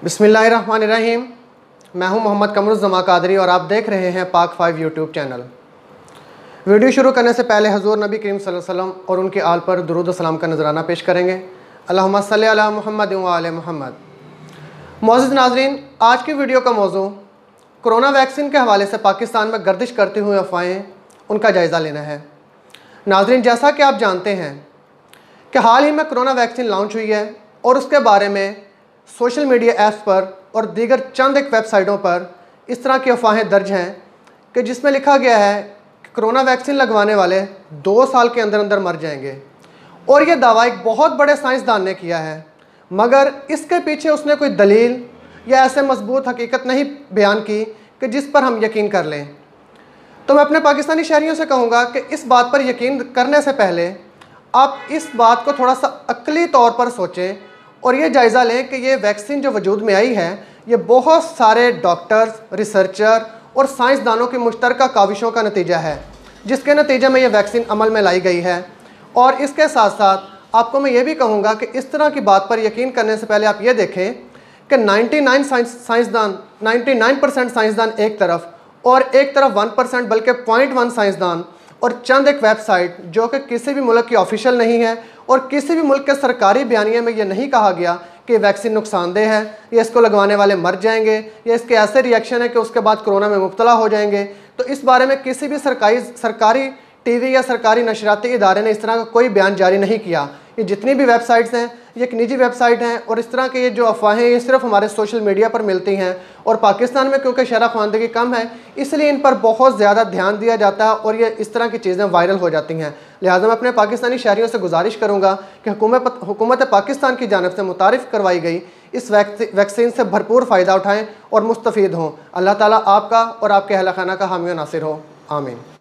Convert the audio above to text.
बिस्मिल्लाहिर्रहमानिर्रहीम। मैं हूं मोहम्मद कमरुज़्ज़मा कादरी और आप देख रहे हैं पाक 5 यूट्यूब चैनल। वीडियो शुरू करने से पहले हज़ूर नबी करीम सल्लल्लाहु अलैहि वसल्लम और उनके आल पर दुरूद व सलाम का नजराना पेश करेंगे। अल्लाहुम्मा सल्लि अला मुहम्मद व आले मुहम्मद। मोअज़्ज़िज़ नाज़रीन, आज की वीडियो का मौजू कोरोना वैक्सीन के हवाले से पाकिस्तान में गर्दिश करती हुई अफवाहें, उनका जायज़ा लेना है। नाज़रीन, जैसा कि आप जानते हैं कि हाल ही में कोरोना वैक्सीन लॉन्च हुई है और उसके बारे में सोशल मीडिया ऐप्स पर और दीगर चंद एक वेबसाइटों पर इस तरह की अफवाहें दर्ज हैं कि जिसमें लिखा गया है कि कोरोना वैक्सीन लगवाने वाले 2 साल के अंदर अंदर मर जाएंगे। और यह दावा एक बहुत बड़े साइंसदान ने किया है, मगर इसके पीछे उसने कोई दलील या ऐसे मजबूत हकीकत नहीं बयान की कि जिस पर हम यकीन कर लें। तो मैं अपने पाकिस्तानी शहरियों से कहूँगा कि इस बात पर यकीन करने से पहले आप इस बात को थोड़ा सा अक्ली तौर पर सोचें और ये जायज़ा लें कि ये वैक्सीन जो वजूद में आई है, ये बहुत सारे डॉक्टर्स, रिसर्चर और साइंसदानों की मुश्तरका काविशों का नतीजा है, जिसके नतीजे में ये वैक्सीन अमल में लाई गई है। और इसके साथ साथ आपको मैं ये भी कहूँगा कि इस तरह की बात पर यकीन करने से पहले आप ये देखें कि 99% साइंसदान एक तरफ और एक तरफ 1% बल्कि 0.1 साइंसदान और चंद एक वेबसाइट जो कि किसी भी मुल्क की ऑफिशियल नहीं है और किसी भी मुल्क के सरकारी बयानिए में ये नहीं कहा गया कि वैक्सीन नुकसानदेह है या इसको लगवाने वाले मर जाएंगे या इसके ऐसे रिएक्शन है कि उसके बाद कोरोना में मुब्तला हो जाएंगे। तो इस बारे में किसी भी सरकारी टीवी या सरकारी नशराती इदारे ने इस तरह का कोई बयान जारी नहीं किया। ये जितनी भी वेबसाइट्स हैं ये एक निजी वेबसाइट हैं और इस तरह के ये जो अफवाहें ये सिर्फ हमारे सोशल मीडिया पर मिलती हैं। और पाकिस्तान में क्योंकि शरह ख़वानदगी कम है, इसलिए इन पर बहुत ज़्यादा ध्यान दिया जाता है और ये इस तरह की चीज़ें वायरल हो जाती हैं। लिहाजा मैं अपने पाकिस्तानी शहरियों से गुजारिश करूँगा कि हुकूमत पाकिस्तान की जानिब से मुतारिफ़ करवाई गई इस वैक्सीन से भरपूर फ़ायदा उठाएँ और मुस्तफ़ीद हों। अल्लाह ताला आपका और आपके अहल खाना का हामी व नासिर हो। आमीन।